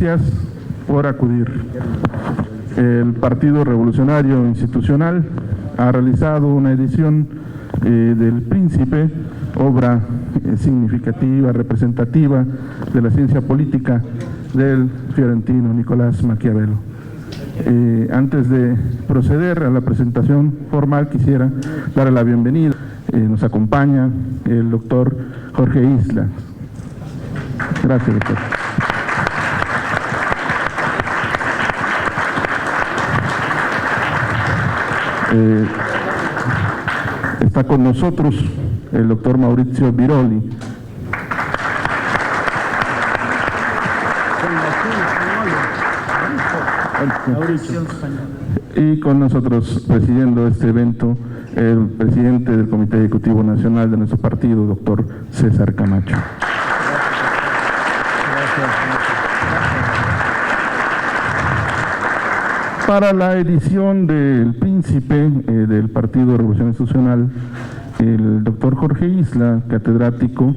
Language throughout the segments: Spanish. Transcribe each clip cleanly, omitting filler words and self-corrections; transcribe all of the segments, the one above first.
gracias por acudir. El Partido Revolucionario Institucional ha realizado una edición del Príncipe, obra significativa, representativa de la ciencia política del fiorentino Nicolás Maquiavelo. Antes de proceder a la presentación formal, quisiera darle la bienvenida. Nos acompaña el doctor Jorge Islas. Gracias, doctor. Está con nosotros el doctor Mauricio Viroli. Y con nosotros, presidiendo este evento, el presidente del Comité Ejecutivo Nacional de nuestro partido, doctor César Camacho. Para la edición del Príncipe del Partido de Revolución Institucional, el doctor Jorge Isla, catedrático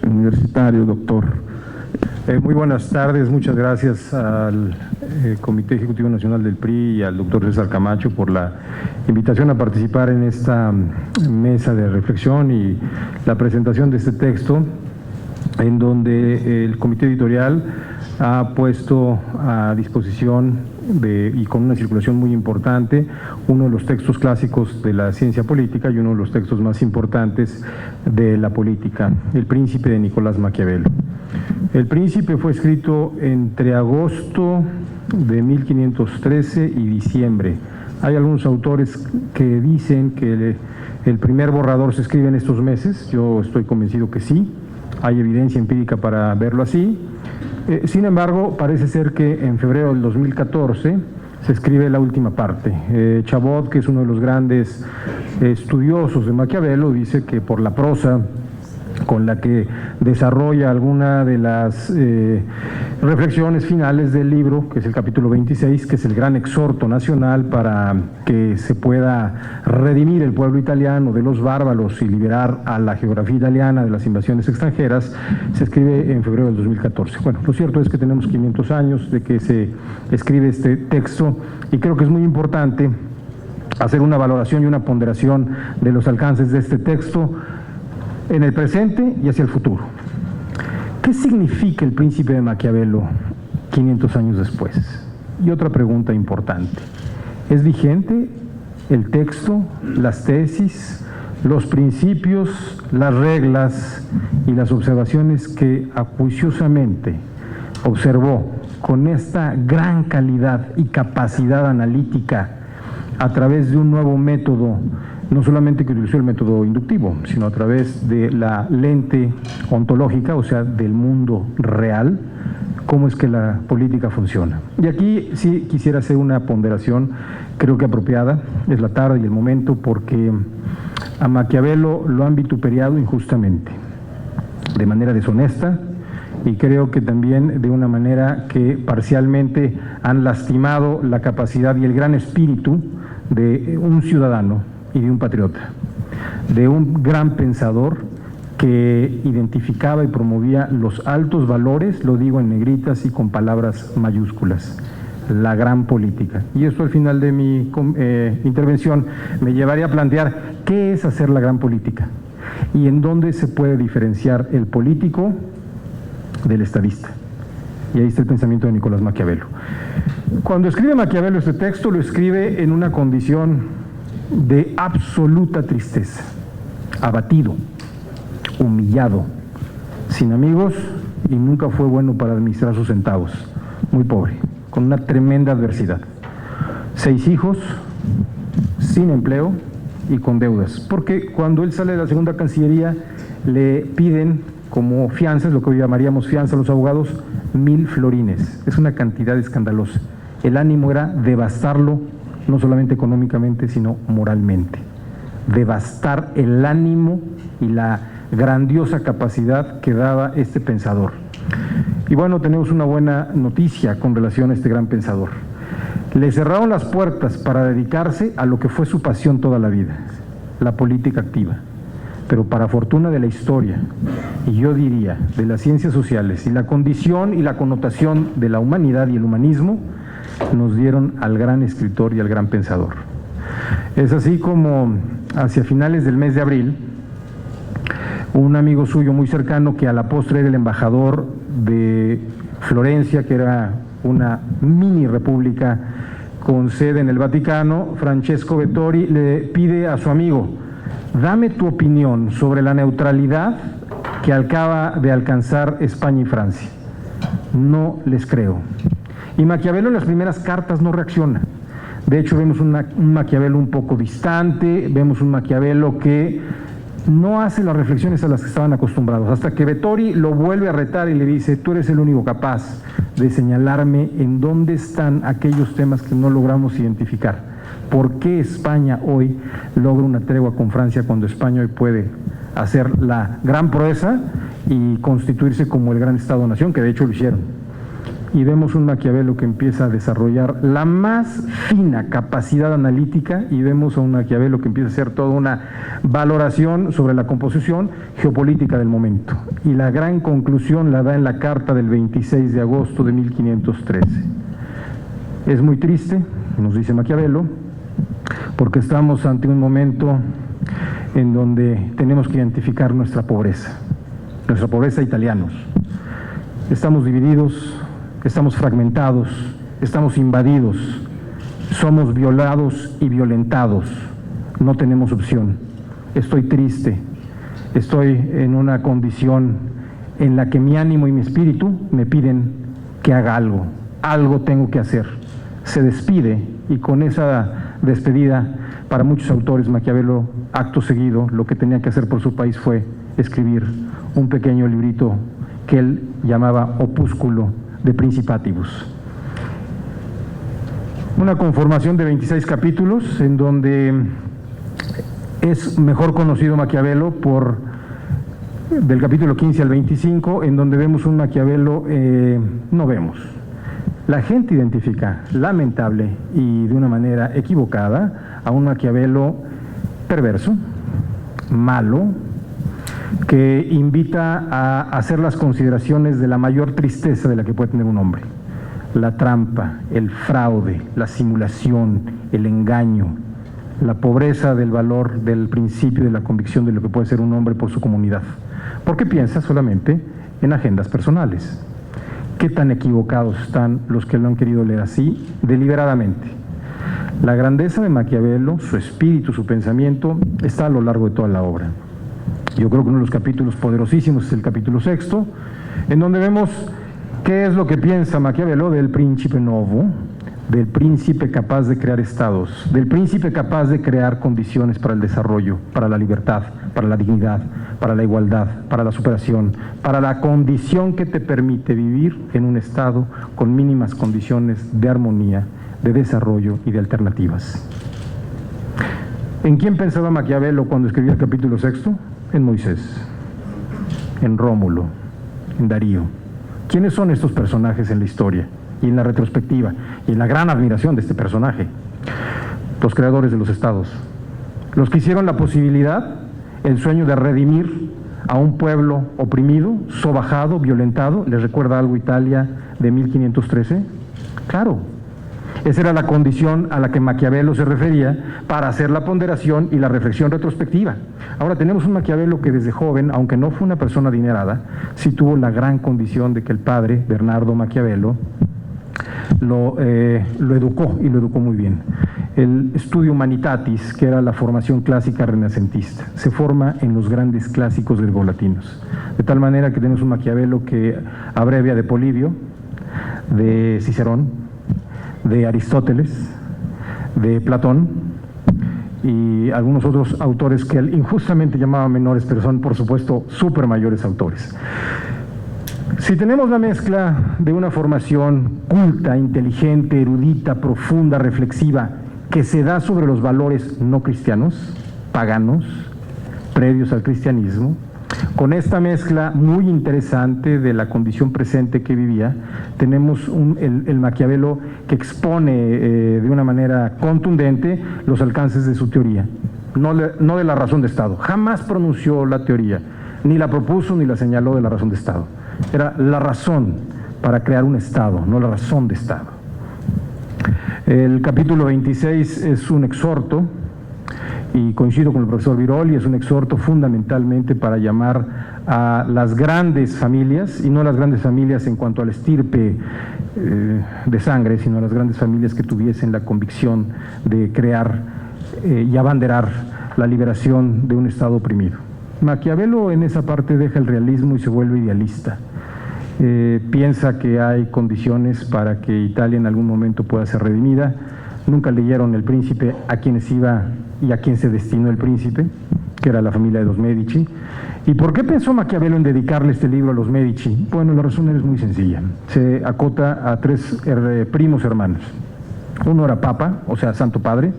universitario, doctor. Muy buenas tardes, muchas gracias al Comité Ejecutivo Nacional del PRI y al doctor César Camacho por la invitación a participar en esta mesa de reflexión y la presentación de este texto, en donde el comité editorial ha puesto a disposición y con una circulación muy importante uno de los textos clásicos de la ciencia política y uno de los textos más importantes de la política, El Príncipe de Nicolás Maquiavelo. El Príncipe fue escrito entre agosto de 1513 y diciembre. Hay algunos autores que dicen que el primer borrador se escribe en estos meses. Yo estoy convencido que sí, hay evidencia empírica para verlo así. Sin embargo, parece ser que en febrero del 2014 se escribe la última parte. Chabot, que es uno de los grandes estudiosos de Maquiavelo, dice que por la prosa con la que desarrolla alguna de las reflexiones finales del libro, que es el capítulo 26, que es el gran exhorto nacional para que se pueda redimir el pueblo italiano de los bárbaros y liberar a la geografía italiana de las invasiones extranjeras, se escribe en febrero del 2014. Bueno, lo cierto es que tenemos 500 años de que se escribe este texto y creo que es muy importante hacer una valoración y una ponderación de los alcances de este texto en el presente y hacia el futuro. ¿Qué significa el Príncipe de Maquiavelo 500 años después? Y otra pregunta importante, ¿es vigente el texto, las tesis, los principios, las reglas y las observaciones que acuciosamente observó con esta gran calidad y capacidad analítica a través de un nuevo método, no solamente que utilizó el método inductivo, sino a través de la lente ontológica, o sea, del mundo real, cómo es que la política funciona? Y aquí sí quisiera hacer una ponderación, creo que apropiada, es la tarde y el momento, porque a Maquiavelo lo han vituperiado injustamente, de manera deshonesta, y creo que también de una manera que parcialmente han lastimado la capacidad y el gran espíritu de un ciudadano y de un patriota, de un gran pensador que identificaba y promovía los altos valores, lo digo en negritas y con palabras mayúsculas, la gran política. Y esto al final de mi intervención me llevaría a plantear qué es hacer la gran política y en dónde se puede diferenciar el político del estadista. Y ahí está el pensamiento de Nicolás Maquiavelo. Cuando escribe Maquiavelo este texto, lo escribe en una condición de absoluta tristeza, abatido, humillado, sin amigos y nunca fue bueno para administrar sus centavos, muy pobre, con una tremenda adversidad. 6 hijos, sin empleo y con deudas, porque cuando él sale de la segunda Cancillería le piden como fianzas, lo que hoy llamaríamos fianza a los abogados, 1000 florines, es una cantidad escandalosa. El ánimo era devastarlo, no solamente económicamente, sino moralmente. Devastar el ánimo y la grandiosa capacidad que daba este pensador. Y bueno, tenemos una buena noticia con relación a este gran pensador. Le cerraron las puertas para dedicarse a lo que fue su pasión toda la vida, la política activa. pero para fortuna de la historia, y yo diría de las ciencias sociales, y la condición y la connotación de la humanidad y el humanismo, nos dieron al gran escritor y al gran pensador. Es así como hacia finales del mes de abril, un amigo suyo muy cercano, que a la postre era el embajador de Florencia, que era una mini república con sede en el Vaticano, Francesco Vettori, le pide a su amigo: dame tu opinión sobre la neutralidad que acaba de alcanzar España y Francia. No les creo. Y Maquiavelo en las primeras cartas no reacciona. De hecho, vemos un Maquiavelo un poco distante, vemos un Maquiavelo que no hace las reflexiones a las que estaban acostumbrados, hasta que Vettori lo vuelve a retar y le dice: tú eres el único capaz de señalarme en dónde están aquellos temas que no logramos identificar. ¿Por qué España hoy logra una tregua con Francia cuando España hoy puede hacer la gran proeza y constituirse como el gran Estado-nación, que de hecho lo hicieron? Y vemos un Maquiavelo que empieza a desarrollar la más fina capacidad analítica, y vemos a un Maquiavelo que empieza a hacer toda una valoración sobre la composición geopolítica del momento. Y la gran conclusión la da en la carta del 26 de agosto de 1513. Es muy triste, nos dice Maquiavelo, porque estamos ante un momento en donde tenemos que identificar nuestra pobreza italianos. Estamos divididos, estamos fragmentados, estamos invadidos, somos violados y violentados, no tenemos opción. Estoy triste, estoy en una condición en la que mi ánimo y mi espíritu me piden que haga algo tengo que hacer. Se despide, y con esa despedida, para muchos autores, Maquiavelo, acto seguido, lo que tenía que hacer por su país fue escribir un pequeño librito que él llamaba Opúsculo de Principatibus. Una conformación de 26 capítulos en donde es mejor conocido Maquiavelo por del capítulo 15 al 25, en donde vemos un Maquiavelo, la gente identifica, lamentable y de una manera equivocada, a un Maquiavelo perverso, malo, que invita a hacer las consideraciones de la mayor tristeza de la que puede tener un hombre: la trampa, el fraude, la simulación, el engaño, la pobreza del valor, del principio, de la convicción de lo que puede ser un hombre por su comunidad, porque piensa solamente en agendas personales. ¿Qué tan equivocados están los que lo han querido leer así deliberadamente? La grandeza de Maquiavelo, su espíritu, su pensamiento, está a lo largo de toda la obra. Yo creo que uno de los capítulos poderosísimos es el capítulo 6, en donde vemos qué es lo que piensa Maquiavelo del príncipe novo, del príncipe capaz de crear estados, del príncipe capaz de crear condiciones para el desarrollo, para la libertad, para la dignidad, para la igualdad, para la superación, para la condición que te permite vivir en un estado con mínimas condiciones de armonía, de desarrollo y de alternativas. ¿En quién pensaba Maquiavelo cuando escribió el capítulo 6? En Moisés, en Rómulo, en Darío. ¿Quiénes son estos personajes en la historia y en la retrospectiva y en la gran admiración de este personaje? Los creadores de los estados, los que hicieron la posibilidad, el sueño de redimir a un pueblo oprimido, sobajado, violentado. ¿Les recuerda algo Italia de 1513? Claro. Esa era la condición a la que Maquiavelo se refería para hacer la ponderación y la reflexión retrospectiva. Ahora tenemos un Maquiavelo que desde joven, aunque no fue una persona adinerada, sí tuvo la gran condición de que el padre, Bernardo Maquiavelo, lo educó, y lo educó muy bien. El Studium Humanitatis, que era la formación clásica renacentista, se forma en los grandes clásicos grecolatinos, de tal manera que tenemos un Maquiavelo que abrevia de Polibio, de Cicerón, de Aristóteles, de Platón y algunos otros autores que él injustamente llamaba menores, pero son por supuesto súper mayores autores. Si tenemos la mezcla de una formación culta, inteligente, erudita, profunda, reflexiva, que se da sobre los valores no cristianos, paganos, previos al cristianismo, con esta mezcla muy interesante de la condición presente que vivía, tenemos el Maquiavelo que expone de una manera contundente los alcances de su teoría. no de la razón de Estado. Jamás pronunció la teoría, ni la propuso ni la señaló de la razón de Estado. Era la razón para crear un Estado, no la razón de Estado. El capítulo 26 es un exhorto, y coincido con el profesor Biroli, es un exhorto fundamentalmente para llamar a las grandes familias, y no las grandes familias en cuanto al estirpe de sangre, sino a las grandes familias que tuviesen la convicción de crear y abanderar la liberación de un Estado oprimido. Maquiavelo en esa parte deja el realismo y se vuelve idealista. Piensa que hay condiciones para que Italia en algún momento pueda ser redimida. Nunca leyeron El Príncipe a quienes iba y a quién se destinó el príncipe, que era la familia de los Medici. ¿Y por qué pensó Maquiavelo en dedicarle este libro a los Medici? Bueno, la razón es muy sencilla. Se acota a tres primos hermanos. Uno era Papa, o sea, Santo Padre.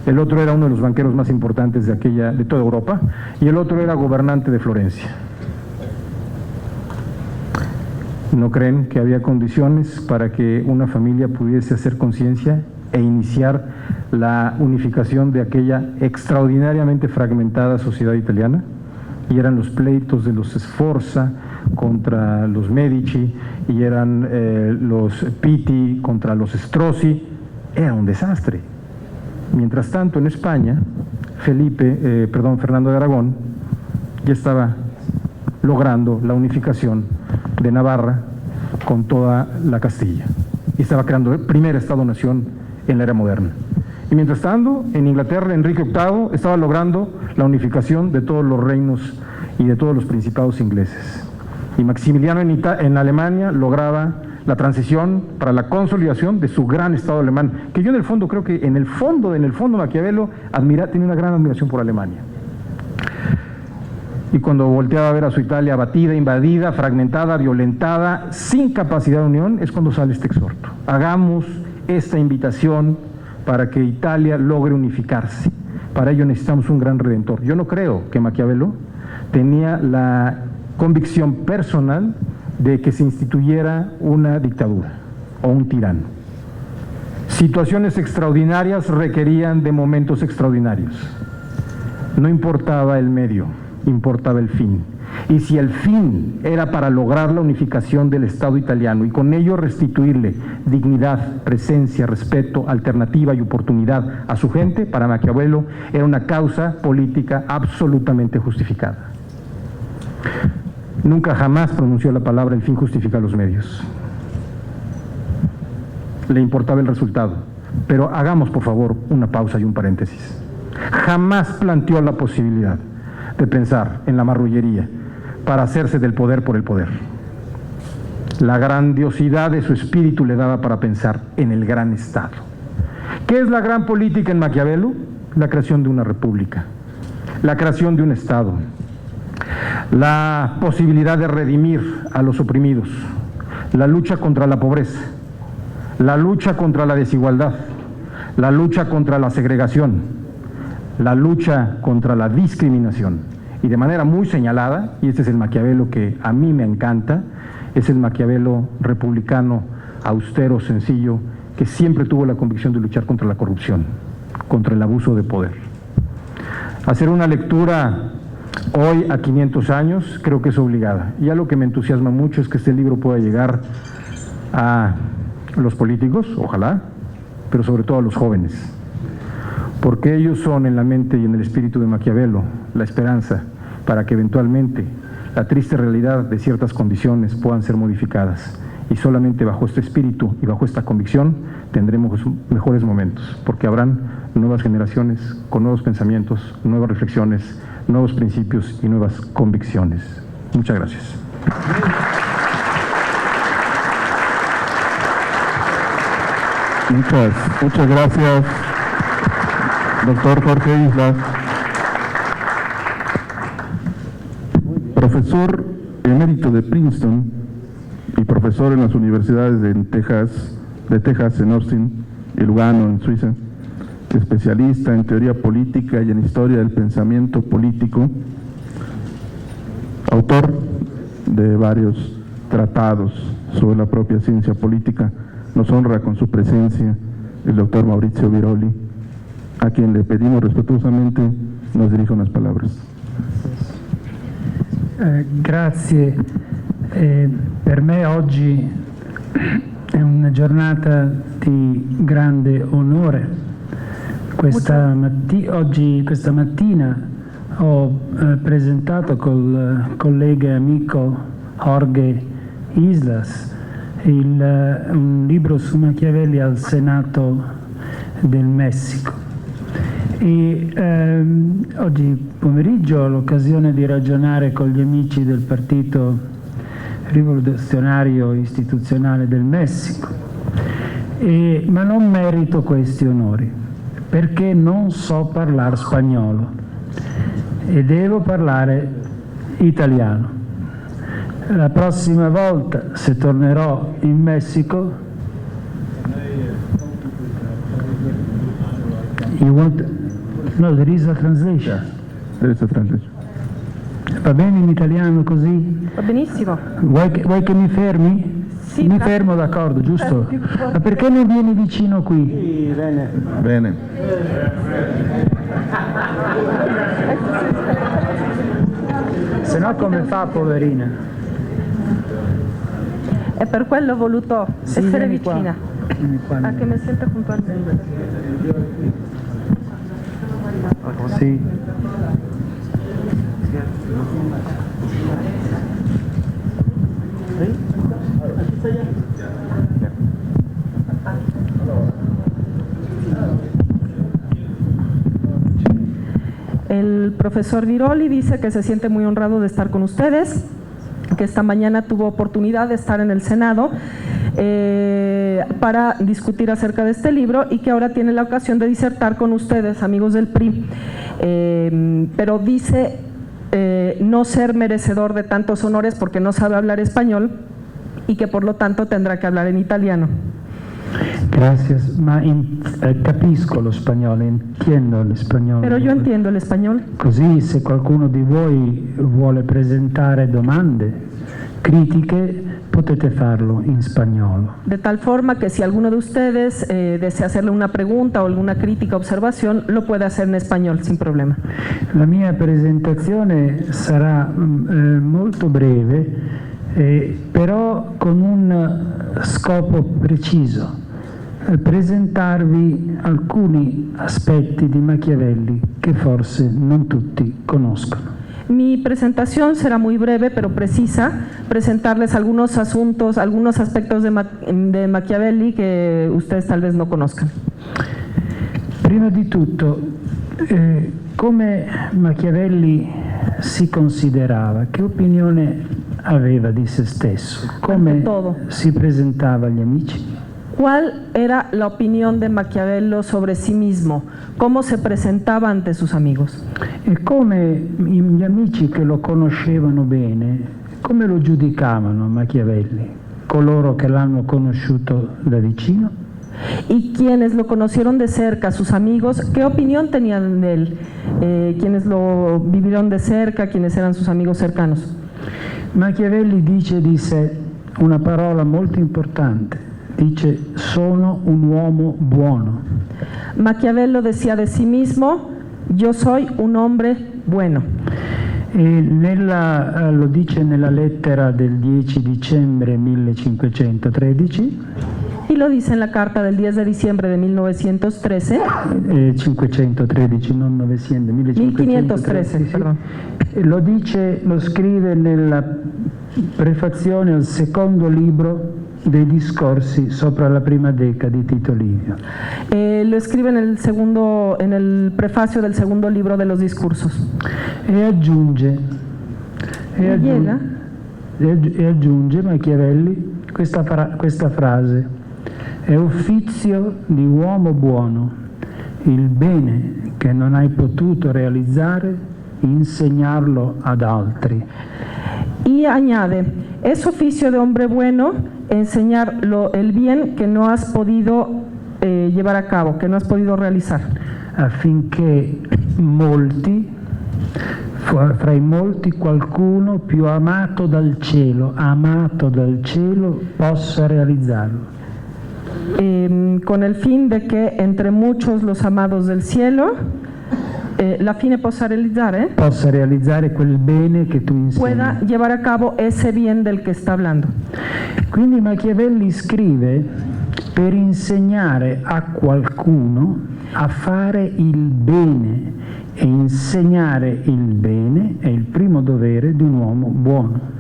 El otro era uno de los banqueros más importantes de toda Europa. Y el otro era gobernante de Florencia. ¿No creen que había condiciones para que una familia pudiese hacer conciencia e iniciar la unificación de aquella extraordinariamente fragmentada sociedad italiana? Y eran los pleitos de los Sforza contra los Medici, y eran los Pitti contra los Strozzi. Era un desastre. Mientras tanto, en España, Fernando de Aragón ya estaba logrando la unificación de Navarra con toda la Castilla, y estaba creando el primer Estado-nación en la era moderna. Y mientras tanto, en Inglaterra, Enrique VIII estaba logrando la unificación de todos los reinos y de todos los principados ingleses. Y Maximiliano en Alemania lograba la transición para la consolidación de su gran Estado alemán, que yo en el fondo creo que en el fondo Maquiavelo tiene una gran admiración por Alemania. Y cuando volteaba a ver a su Italia abatida, invadida, fragmentada, violentada, sin capacidad de unión, es cuando sale este exhorto. Hagamos esta invitación para que Italia logre unificarse. Para ello necesitamos un gran redentor. Yo no creo que Maquiavelo tenía la convicción personal de que se instituyera una dictadura o un tirano. Situaciones extraordinarias requerían de momentos extraordinarios. No importaba el medio, importaba el fin. Y si el fin era para lograr la unificación del Estado italiano y con ello restituirle dignidad, presencia, respeto, alternativa y oportunidad a su gente, para Maquiavelo era una causa política absolutamente justificada. Nunca jamás pronunció la palabra el fin justifica los medios. Le importaba el resultado. Pero hagamos, por favor, una pausa y un paréntesis. Jamás planteó la posibilidad de pensar en la marrullería para hacerse del poder por el poder. La grandiosidad de su espíritu le daba para pensar en el gran Estado. ¿Qué es la gran política en Maquiavelo? La creación de una república, la creación de un Estado, la posibilidad de redimir a los oprimidos, la lucha contra la pobreza, la lucha contra la desigualdad, la lucha contra la segregación, la lucha contra la discriminación. Y de manera muy señalada, y este es el Maquiavelo que a mí me encanta, es el Maquiavelo republicano, austero, sencillo, que siempre tuvo la convicción de luchar contra la corrupción, contra el abuso de poder. Hacer una lectura hoy a 500 años creo que es obligada. Y algo que me entusiasma mucho es que este libro pueda llegar a los políticos, ojalá, pero sobre todo a los jóvenes, porque ellos son en la mente y en el espíritu de Maquiavelo la esperanza para que eventualmente la triste realidad de ciertas condiciones puedan ser modificadas. Y solamente bajo este espíritu y bajo esta convicción tendremos mejores momentos, porque habrán nuevas generaciones con nuevos pensamientos, nuevas reflexiones, nuevos principios y nuevas convicciones. Muchas gracias. Muchas gracias, doctor Jorge Islas. Profesor emérito de Princeton y profesor en las universidades de Texas en Austin y Lugano en Suiza, especialista en teoría política y en historia del pensamiento político, autor de varios tratados sobre la propia ciencia política. Nos honra con su presencia el doctor Maurizio Biroli, a quien le pedimos respetuosamente nos dirija unas palabras. Grazie. Per me oggi è una giornata di grande onore. Questa mattina ho presentato col collega e amico Jorge Islas un libro su Machiavelli al Senato del Messico. E oggi pomeriggio ho l'occasione di ragionare con gli amici del Partito Rivoluzionario Istituzionale del Messico, ma non merito questi onori perché non so parlare spagnolo e devo parlare italiano. La prossima volta, se tornerò in Messico, no, there is a translation. There is a translation. Va bene in italiano così? Va benissimo. Vuoi che mi fermi? Sì, mi fermo, d'accordo, giusto? Ma perché non vieni vicino qui? Sì, bene. Bene. Se no come fa, poverina? E per quello ho voluto Sì, essere vieni qua. vicina, Vieni qua. a che mi senta puntualmente. Sì. El profesor Viroli dice que se siente muy honrado de estar con ustedes, que esta mañana tuvo oportunidad de estar en el Senado para discutir acerca de este libro y que ahora tiene la ocasión de disertar con ustedes, amigos del PRI, pero dice no ser merecedor de tantos honores porque no sabe hablar español y que por lo tanto tendrá que hablar en italiano. Gracias, ma capisco lo spagnolo, entiendo lo spagnolo. Pero yo entiendo el español. Così se qualcuno di voi vuole presentare domande, critiche, potete farlo in spagnolo. De tal forma que si alguno de ustedes desea hacerle una pregunta o alguna crítica o observación, lo puede hacer en español sin problema. La mia presentazione sarà molto breve, però con un scopo preciso. Presentarvi alcuni aspetti di Machiavelli che forse non tutti conoscono. Mi presentación será muy breve pero precisa, presentarles algunos asuntos, algunos aspectos de Machiavelli que ustedes tal vez no conozcan. Prima di tutto, come Machiavelli si considerava, che opinione aveva di se stesso, come si presentava agli amici? ¿Cuál era la opinión de Maquiavelo sobre sí mismo? ¿Cómo se presentaba ante sus amigos? E come gli amici che lo conoscevano bene, come lo giudicavano Machiavelli? Coloro che l'hanno conosciuto da vicino? Y quienes lo conocieron de cerca, sus amigos, ¿qué opinión tenían de él? Quienes lo vivieron de cerca, quienes eran sus amigos cercanos. Machiavelli dice di sé una parola molto importante. Dice, sono un uomo buono. Maquiavelo decía de sí mismo, yo soy un hombre bueno. Lo dice nella lettera del 10 dicembre 1513. Y lo dice en la carta del 10 de diciembre de 1913. 513, non 900, 1513, sì. perdón. Lo scrive nella prefazione al secondo libro dei discorsi sopra la prima deca di Tito Livio. Lo escribe en el prefacio del segundo libro de los discursos. E aggiunge Machiavelli questa frase: è uffizio di uomo buono il bene che non hai potuto realizzare, insegnarlo ad altri. Y añade, es oficio de hombre bueno enseñar el bien que no has podido llevar a cabo, que no has podido realizar. Affinché fra i molti qualcuno più amato dal cielo, possa realizzarlo. con el fin de che entre muchos los amados del cielo, la fine possa realizzare quel bene che tu insegni. Pueda llevar a cabo ese bien del que está hablando. Quindi Machiavelli scrive per insegnare a qualcuno a fare il bene, e insegnare il bene è il primo dovere di un uomo buono.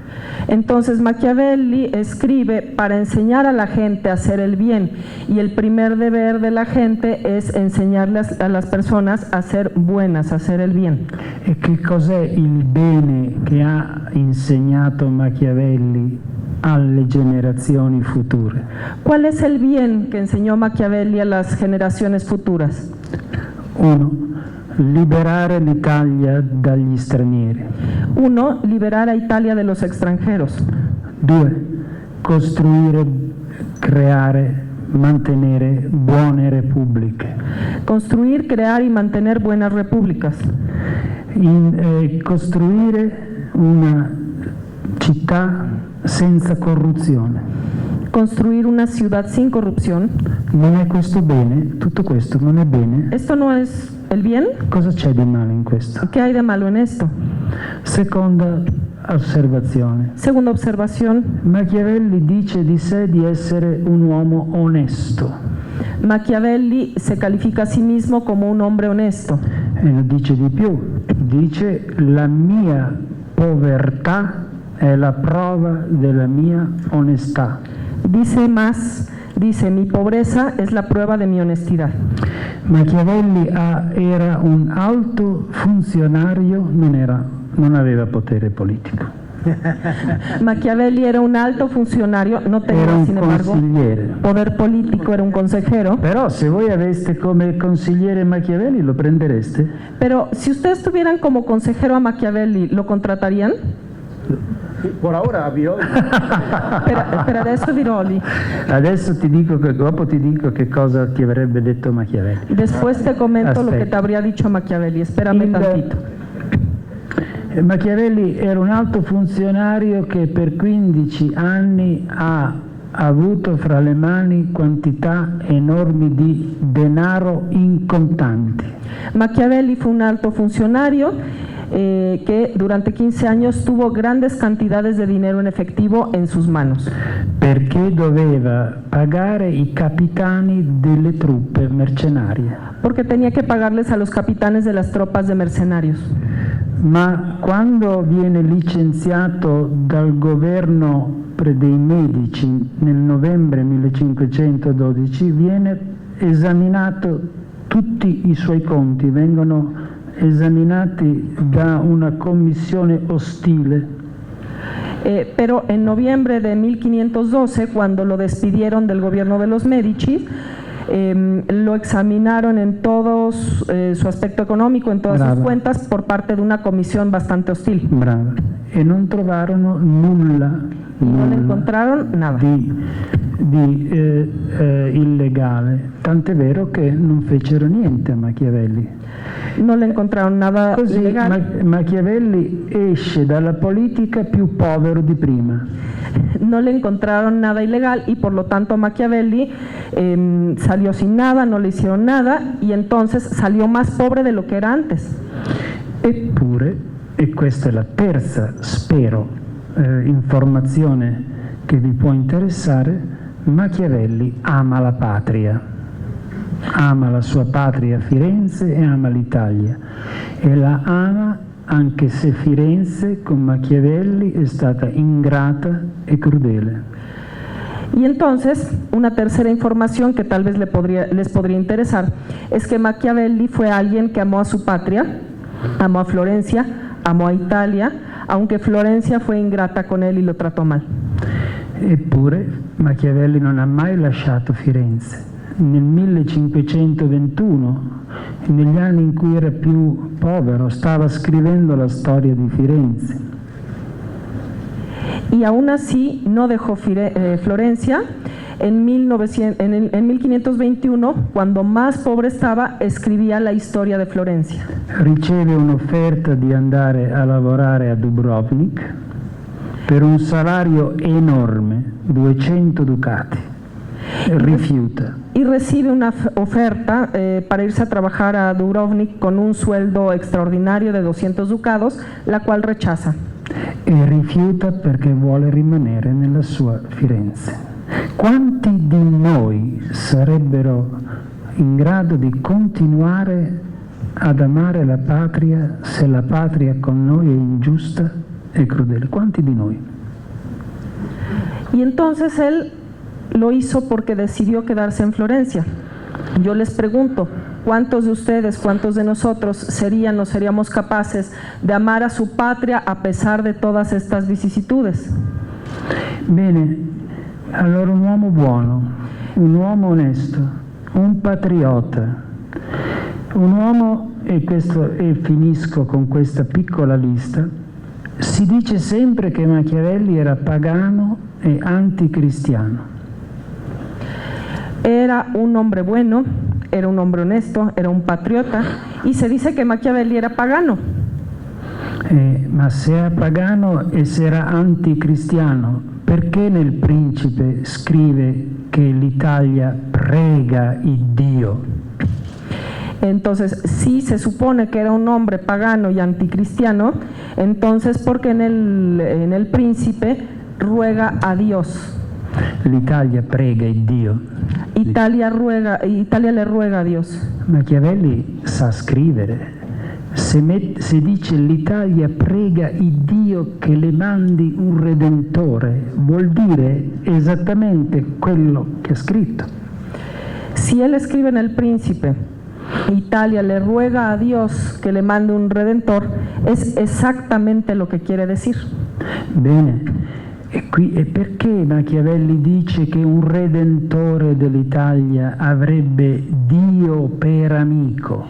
Entonces Machiavelli escribe para enseñar a la gente a hacer el bien, y el primer deber de la gente es enseñarles a las personas a ser buenas, a hacer el bien. E che cos'è il bene che ha insegnato Machiavelli alle generazioni future? ¿Cuál es el bien que enseñó Machiavelli a las generaciones futuras? 1. Liberare l'Italia dagli stranieri. 1. Liberar a Italia de los extranjeros. 2. Costruire, creare, mantenere buone repubbliche. Construir, crear y mantener buenas repúblicas. Costruire una città senza corruzione. Construir una ciudad sin corrupción. Non è questo bene? Tutto questo non è bene? ¿Esto no es el bien? Cosa c'è di male in questo? ¿Qué hay de malo en esto? Seconda osservazione. Segunda observación. Machiavelli dice di sé di essere un uomo onesto. Machiavelli se califica a sí mismo como un hombre honesto. E lo dice di più. Dice: la mia povertà è la prova della mia onestà. Dice más, dice: mi pobreza es la prueba de mi honestidad. Machiavelli era un alto funzionario, non aveva potere politico. Machiavelli era un alto funcionario, no tenía, sin embargo, poder político, era un consejero. Però se voi aveste come consigliere Machiavelli, lo prendereste? Pero si ustedes tuvieran como consejero a Machiavelli, ¿lo contratarían? Por ahora a Biroli. Per adesso Biroli. Adesso dopo ti dico che cosa ti avrebbe detto Machiavelli. Después te comento lo que te habría dicho Machiavelli, espérame tantito. Machiavelli era un alto funzionario che per 15 anni ha avuto fra le mani quantità enormi di denaro in contanti. Machiavelli fue un alto funcionario que durante 15 años tuvo grandes cantidades de dinero en efectivo en sus manos. Perché doveva pagare i capitani delle truppe mercenarie. Porque tenía que pagarles a los capitanes de las tropas de mercenarios. Ma quando viene licenziato dal governo dei Medici nel novembre 1512, viene esaminato, tutti i suoi conti vengono esaminati da una commissione ostile. Pero en noviembre de 1512, cuando lo despidieron del gobierno de los Medici, lo examinaron en todo su aspecto económico, en todas sus cuentas, por parte de una comisión bastante hostil. Brava. E non trovarono nulla. No le encontraron nada. Di illegale, tant'è vero che non fecero niente a Machiavelli. No le encontraron nada Così ilegal. Machiavelli esce dalla politica più povero di prima. No le encontraron nada ilegal y por lo tanto Machiavelli salió sin nada, no le hicieron nada y entonces salió más pobre de lo que era antes. Eppure, e questa è la terza, spero, informazione che vi può interessare, Machiavelli ama la patria, ama la sua patria Firenze e ama l'Italia, e la ama anche se Firenze con Machiavelli è stata ingrata e crudele. Y entonces, una tercera información que tal vez les podría interesar es que Machiavelli fue alguien que amó a su patria, amó a Florencia, amó a Italia, aunque Florencia fue ingrata con él y lo trató mal. Eppure Machiavelli non ha mai lasciato Firenze. Nel 1521, negli anni in cui era più povero, stava scrivendo la storia di Firenze. Y aún así no dejó Florencia. En 1521, cuando más pobre estaba, escribía la historia de Florencia. Riceve un'offerta di andare a lavorare a Dubrovnik per un salario enorme, 200 ducati. rifiuta. Y recibe una oferta para irse a trabajar a Dubrovnik con un sueldo extraordinario de 200 ducados, la cual rechaza. E rifiuta perché vuole rimanere nella sua Firenze. Quanti di noi sarebbero in grado di continuare ad amare la patria se la patria con noi è ingiusta e crudele? ¿Cuántos de noi? Y entonces él lo hizo porque decidió quedarse en Florencia. Yo les pregunto, ¿cuántos de ustedes, cuántos de nosotros serían o seríamos capaces de amar a su patria a pesar de todas estas vicisitudes? Bene, allora un uomo buono, un uomo onesto, un patriota, un uomo, e finisco con questa piccola lista, si dice sempre che Machiavelli era pagano e anticristiano. Era un hombre bueno, era un hombre honesto, era un patriota, y se dice que Machiavelli era pagano. Ma se era pagano e se era anticristiano, perché nel Principe scrive che l'Italia prega il Dio? Entonces, si se supone que era un hombre pagano y anticristiano, entonces, ¿por qué en el Príncipe ruega a Dios? L'Italia prega il Dio. Italia le ruega a Dios. Machiavelli sa scrivere. Se dice l'Italia prega il Dio che le mandi un redentore, vuol dire esattamente quello che ha scritto. Si él escribe en el Príncipe, Italia le ruega a Dios que le mande un redentor, es exactamente lo que quiere decir. Bene, e perché Machiavelli dice che un redentore dell'Italia avrebbe Dio per amico?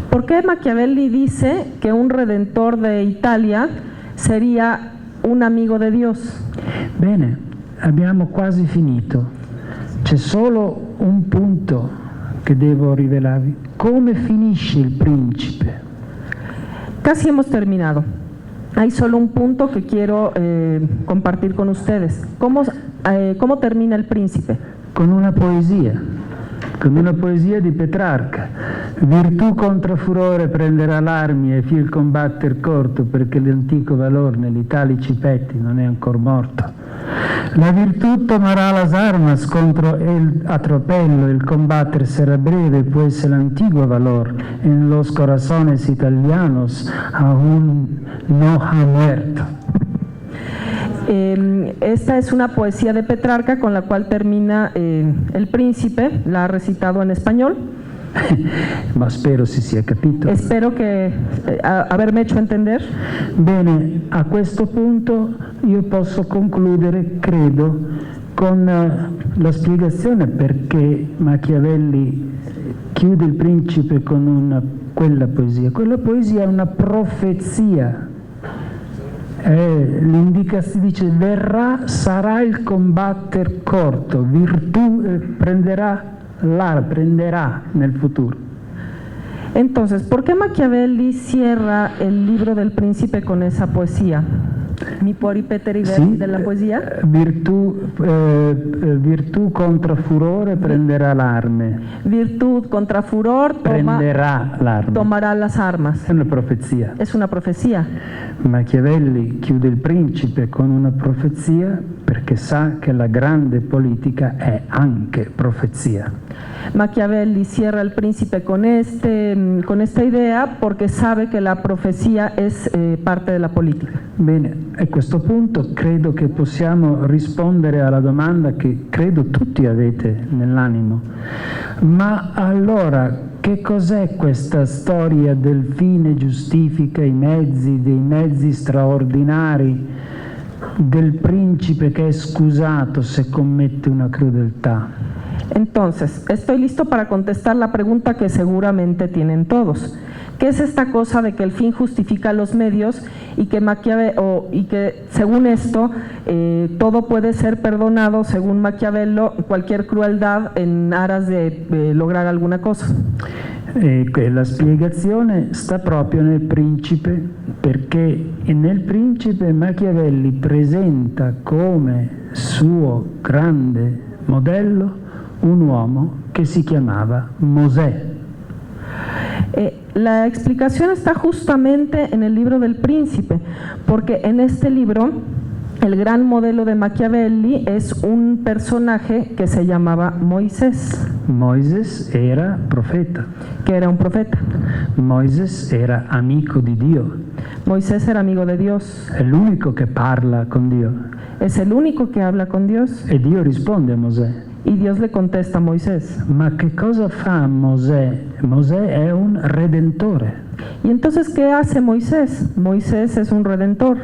¿Por qué Machiavelli dice que un redentor de Italia sería un amigo de Dios? Bene, abbiamo quasi finito. C'è solo un punto che devo rivelarvi. Come finisce il Principe? Casi hemos terminado. Hay solo un punto que quiero compartir con ustedes. ¿Cómo termina el Príncipe? Con una poesia di Petrarca. Virtù contra furore prenderà l'armi e fil combatter corto, perché l'antico valor negli italici petti non è ancora morto. La virtù tomará las armas contro el atropello, el combatter será breve, pues el antiguo valor en los corazones italianos aún no ha muerto. Esta es una poesía de Petrarca con la cual termina El Príncipe, la ha recitado en español. Ma spero si sia capito. Espero que haberme hecho entender. Bene, a questo punto io posso concludere, credo, con la spiegazione perché Machiavelli chiude il Principe con quella poesia. Quella poesia è una profezia. Si dice verrà, sarà il combatter corto, virtù prenderà nel futuro. Entonces, ¿por qué Machiavelli cierra el libro del Príncipe con esa poesía? ¿Mi può ripetere della poesia? Virtù contra furore prenderà l'arme. Virtud contra furor prenderà l'arme. Tomará las armas. È una profezia. Es una profecía. Machiavelli chiude il Principe con una profezia perché sa che la grande politica è anche profezia. Machiavelli cierra el Príncipe con esta idea porque sabe que la profecía es parte de la política. Bene, a questo punto credo che possiamo rispondere alla domanda che credo tutti avete nell'animo. Ma allora, che cos'è questa storia del fine giustifica i mezzi, dei mezzi straordinari, del Principe che è scusato se commette una crudeltà? Entonces, estoy listo para contestar la pregunta que seguramente tienen todos. ¿Qué es esta cosa de que el fin justifica los medios y que según esto todo puede ser perdonado, según Maquiavelo, cualquier crueldad en aras de lograr alguna cosa? La spiegazione sta proprio nel Principe, perché nel Principe Machiavelli presenta come suo grande modello un uomo che si chiamava Mosè. La explicación está justamente en el libro del Príncipe, porque en este libro el gran modelo de Machiavelli es un personaje que se llamaba Moisés. Moisés era profeta. Que era un profeta. Moisés era amico di Dio. Moisés era amigo de Dios. È l'unico che parla con Dio. Es el único que habla con Dios. E Dio risponde a Mosè. Y Dios le contesta a Moisés. Ma che cosa fa Mosè? Mosè è un redentore. ¿Y entonces qué hace Moisés? Moisés es un redentor.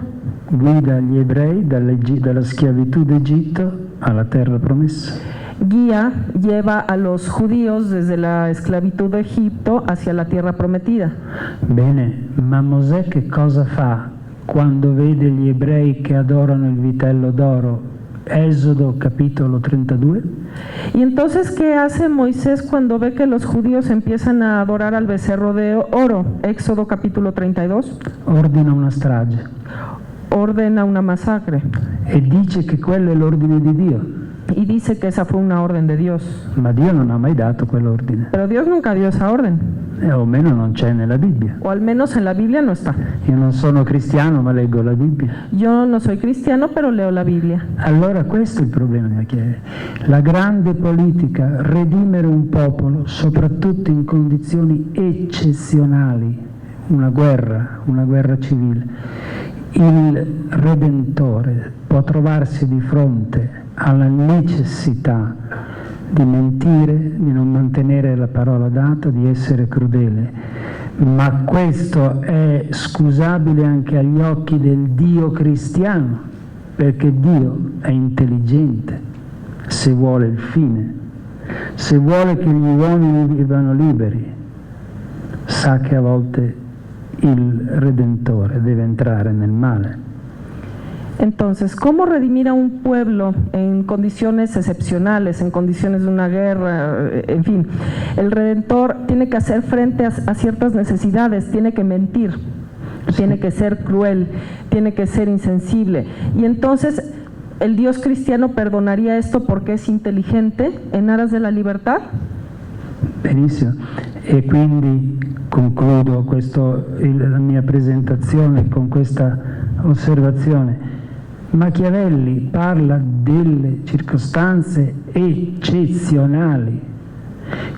Guida gli ebrei dalla schiavitù d'Egitto alla terra promessa. Guía, lleva a los judíos desde la esclavitud de Egipto hacia la tierra prometida. Bene, ma Mosè che cosa fa quando vede gli ebrei che adorano il vitello d'oro? Éxodo capítulo 32. Y entonces, ¿qué hace Moisés cuando ve que los judíos empiezan a adorar al becerro de oro? Éxodo capítulo 32. Ordina una strage. Ordena una masacre. E dice che quello è l'ordine di Dio. Y dice que esa fue una orden de Dios. Ma Dio non ha mai dato quell'ordine. Pero Dios nunca dio esa orden. O almeno non c'è nella Bibbia. O al menos en la Biblia no está. Io non sono cristiano, ma leggo la Bibbia. Yo no soy cristiano, pero leo la Biblia. Allora questo è il problema di Machiavelli. La grande politica, redimere un popolo, soprattutto in condizioni eccezionali, una guerra civile. Il Redentore può trovarsi di fronte alla necessità di mentire, di non mantenere la parola data, di essere crudele, ma questo è scusabile anche agli occhi del Dio cristiano, perché Dio è intelligente se vuole il fine, se vuole che gli uomini vivano liberi, sa che a volte il Redentore deve entrare nel male. Entonces, ¿cómo redimir a un pueblo en condiciones excepcionales, en condiciones de una guerra? En fin, el Redentor tiene que hacer frente a ciertas necesidades, tiene que mentir, tiene que ser cruel, tiene que ser insensible. Y entonces, ¿el Dios cristiano perdonaría esto porque es inteligente en aras de la libertad? Benissimo, e quindi concludo la mia presentazione con questa osservazione. Machiavelli parla delle circostanze eccezionali.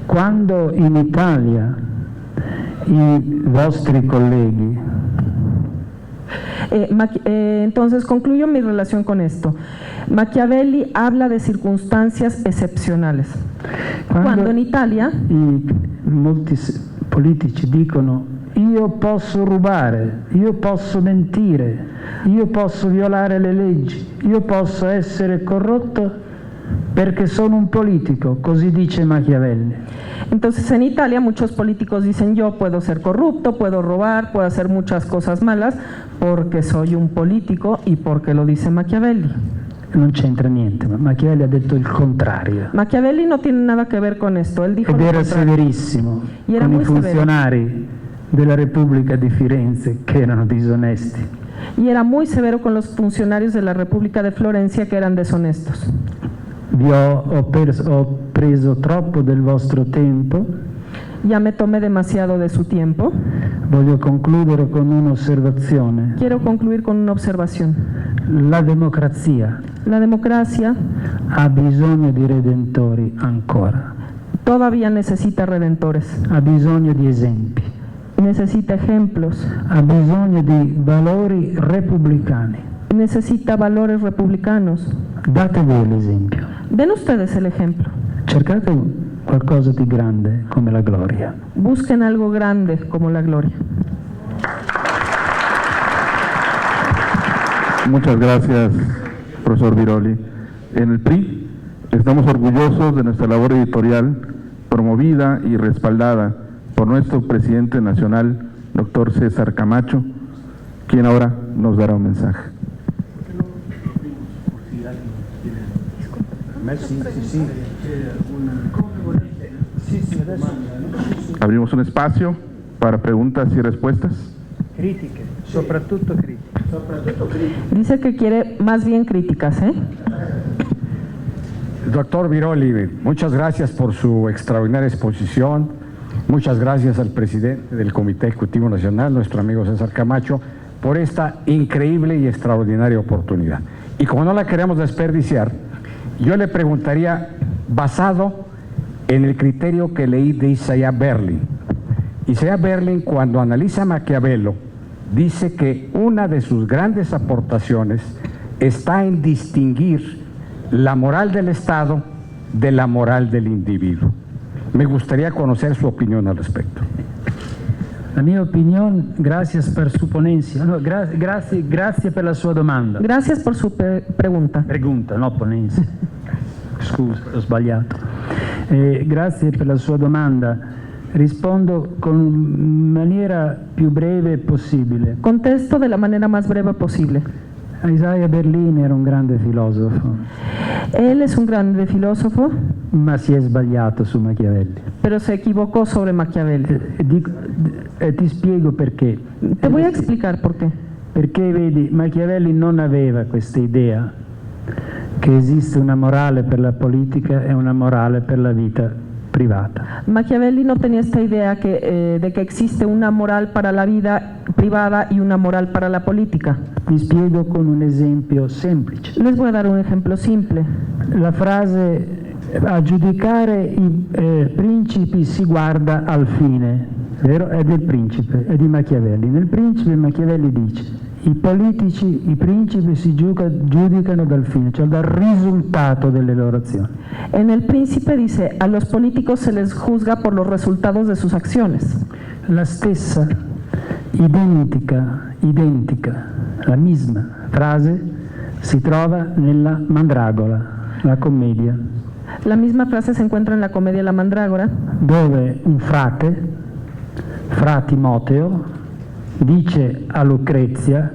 Quando in Italia i vostri colleghi... Entonces concluyo mi relación con esto. Machiavelli habla de circunstancias excepcionales. Quando in Italia molti politici dicono: io posso rubare, io posso mentire, io posso violare le leggi, io posso essere corrotto perché sono un politico, così dice Machiavelli. Entonces en Italia muchos políticos dicen: yo puedo ser corrupto, puedo robar, puedo hacer muchas cosas malas porque soy un político y porque lo dice Machiavelli. Non c'entra niente, ma Machiavelli ha detto il contrario. Machiavelli no tiene nada que ver con esto, él dijo ed lo era contrario. severissimo Y era con i muy severo. funzionari della Repubblica di Firenze che erano disonesti. Y era muy severo con los funcionarios de la República de Florencia que eran deshonestos. Ho preso troppo del vostro tempo. Ya me tomé demasiado de su tiempo. Voglio concludere con un'osservazione. Quiero concluir con una observación. La democrazia La democracia ha bisogno di redentori ancora, todavía necesita redentores, ha bisogno di esempi, necesita ejemplos, ha bisogno di valori repubblicani. necesita valores republicanos. Date voi l'esempio. Den ustedes el ejemplo. Cercate qualcosa di grande come la gloria. Busquen algo grande como la gloria. Muchas gracias, profesor Biroli. En el PRI estamos orgullosos de nuestra labor editorial promovida y respaldada por nuestro presidente nacional, doctor César Camacho, quien ahora nos dará un mensaje. Abrimos un espacio para preguntas y respuestas. Critiche, soprattutto critiche. Dice que quiere más bien críticas, ¿eh? Doctor Biroli, muchas gracias por su extraordinaria exposición. Muchas gracias al presidente del Comité Ejecutivo Nacional, nuestro amigo César Camacho, por esta increíble y extraordinaria oportunidad. Y como no la queremos desperdiciar, yo le preguntaría, basado en el criterio que leí de Isaiah Berlin. Isaiah Berlin, cuando analiza a Maquiavelo, dice que una de sus grandes aportaciones está en distinguir la moral del Estado de la moral del individuo. Me gustaría conocer su opinión al respecto. La mia opinione, grazie per su ponencia, no, grazie per la sua domanda. Gracias por su pregunta. Pregunta, no ponencia. Scusa, ho sbagliato. Grazie per la sua domanda. Rispondo con maniera più breve possibile. Contesto de la manera más breve posible. Isaiah Berlin era un grande filosofo, Él es un grande filósofo, ma si è sbagliato su Machiavelli. pero se equivocó sobre Machiavelli. Ti spiego perché. Te voy a explicar por qué. Perché vedi, Machiavelli non aveva questa idea che esiste una morale per la politica e una morale per la vita privata. Machiavelli no tenía esta idea de que existe una moral para la vida privada y una moral para la política. Vi spiego con un esempio semplice. Les voy a dar un ejemplo simple. La frase a giudicare i principi si guarda al fine, vero? È del Principe, è di Machiavelli. Nel Principe Machiavelli dice: i politici, i principi si giudicano dal fine, cioè dal risultato delle loro azioni. En El Príncipe dice, a los políticos se les juzga por los resultados de sus acciones. La stessa identica, la misma frase si trova nella Mandragola, la commedia, La misma frase se encuentra en la comedia La Mandrágora, dove un frate, Fra Timoteo, dice a Lucrezia: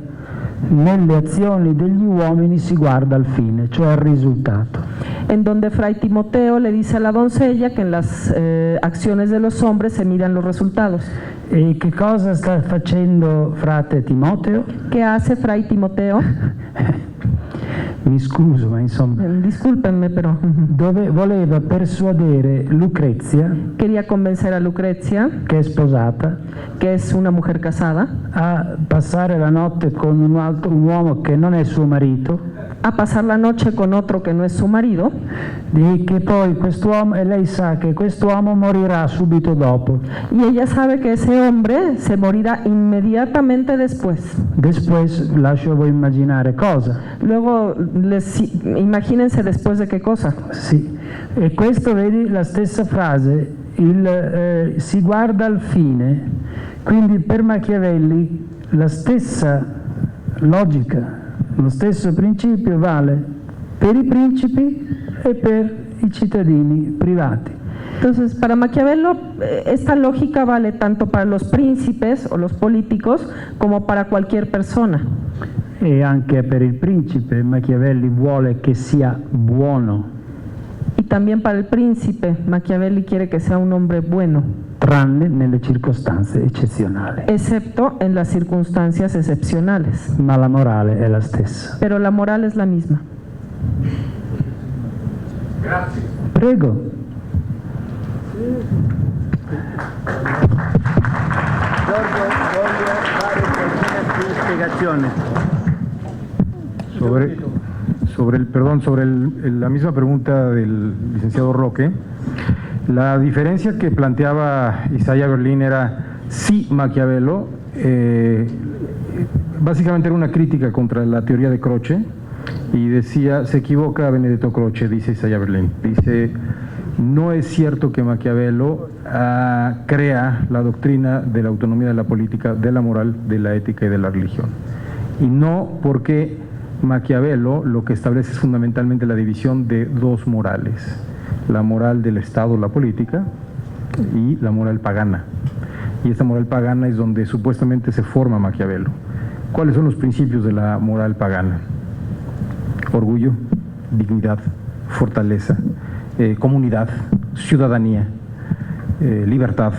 nelle azioni degli uomini si guarda al fine, cioè al risultato. en donde Fray Timoteo le dice a la doncella que en las acciones de los hombres se miran los resultados. E che cosa sta facendo frate Timoteo? ¿Qué hace Fray Timoteo? Mi scuso, ma insomma, Discúlpenme, pero dove voleva persuadere Lucrezia, quería convencer a Lucrezia, che è sposata, que es una mujer casada, a passare la notte con un uomo che non è suo marito, a pasar la noche con otro que no es su marido, e che poi quest'uomo, e lei sa che quest'uomo morirà subito dopo. y ella sabe que ese hombre se morirá inmediatamente después. Después lascio voi immaginare cosa. Luego, imagínense después de qué cosa. Sì, e questo vedi la stessa frase, si guarda al fine, quindi per Machiavelli la stessa logica, lo stesso principio vale per i principi e per i cittadini privati. Entonces, para Maquiavelo, esta lógica vale tanto para los príncipes o los políticos como para cualquier persona. E anche per il principe Machiavelli vuole che sia buono, Y también para el príncipe, Machiavelli quiere que sea un hombre bueno, tranne nelle circostanze eccezionali. excepto en las circunstancias excepcionales. Ma la morale è la stessa. Pero la moral es la misma. Grazie. Prego. Voglio fare qualche più spiegazione. Sobre la misma pregunta del licenciado Roque, la diferencia que planteaba Isaiah Berlin era sí Maquiavelo, básicamente era una crítica contra la teoría de Croce y decía, se equivoca Benedetto Croce, dice Isaiah Berlin, dice, no es cierto que Maquiavelo crea la doctrina de la autonomía de la política, de la moral, de la ética y de la religión. Y no porque Maquiavelo lo que establece es fundamentalmente la división de dos morales, la moral del Estado, la política, y la moral pagana. Y esta moral pagana es donde supuestamente se forma Maquiavelo. ¿Cuáles son los principios de la moral pagana? Orgullo, dignidad, fortaleza, comunidad, ciudadanía, libertad.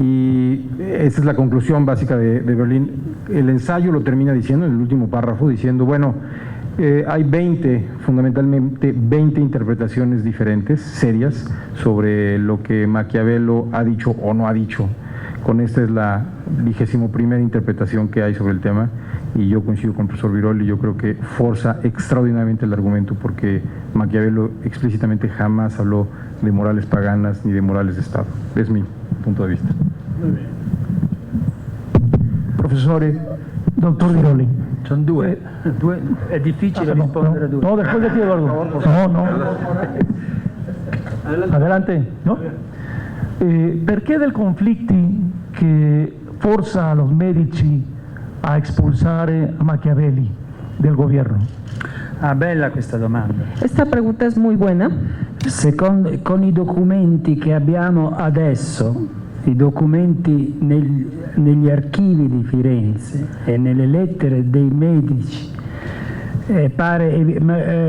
Y esa es la conclusión básica de Berlín. El ensayo lo termina diciendo, en el último párrafo, diciendo, bueno, Hay fundamentalmente 20 interpretaciones diferentes, serias, sobre lo que Maquiavelo ha dicho o no ha dicho. Con esta es la 21ª interpretación que hay sobre el tema, y yo coincido con el profesor Biroli. Yo creo que forza extraordinariamente el argumento, porque Maquiavelo explícitamente jamás habló de morales paganas ni de morales de Estado. Es mi punto de vista. Muy bien. Professore, Dottor Biroli. Sono due, è difficile rispondere a due. no, después de ti, Eduardo. No. Adelante. No? Perché del conflitti che forza los medici a expulsare Machiavelli del governo? Ah, bella questa domanda. Esta pregunta es muy buena. Con i documenti che abbiamo adesso, i documenti negli archivi di Firenze e nelle lettere dei medici, pare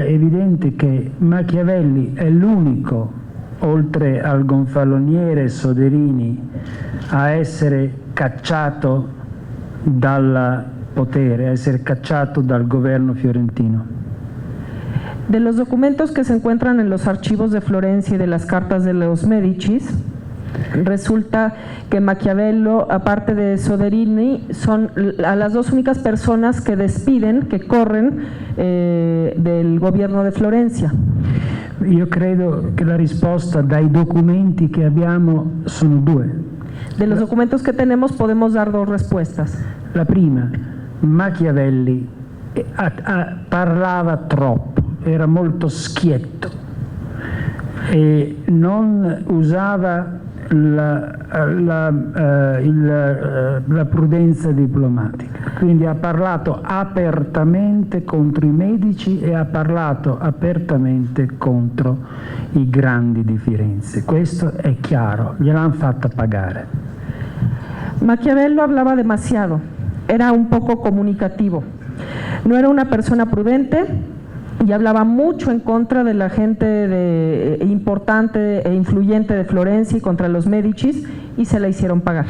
evidente che Machiavelli è l'unico, oltre al gonfaloniere Soderini, a essere cacciato dal potere, a essere cacciato dal governo fiorentino. De los documentos que se encuentran en los archivos de Florencia y de las cartas de los Médicis, resulta que Maquiavelo, aparte de Soderini, son a las dos únicas personas que despiden, que corren del gobierno de Florencia. Io credo che la risposta dai documenti che abbiamo sono due. De los documentos que tenemos podemos dar dos respuestas. La prima, Machiavelli parlava troppo, era molto schietto e non usava la prudenza diplomatica, quindi ha parlato apertamente contro i medici e ha parlato apertamente contro i grandi di Firenze. Questo è chiaro, gliel'hanno fatta pagare. Maquiavelo hablaba demasiado, era un poco comunicativo, no era una persona prudente y hablaba mucho en contra de la gente importante e influyente de Florencia y contra los Médicis, y se la hicieron pagar.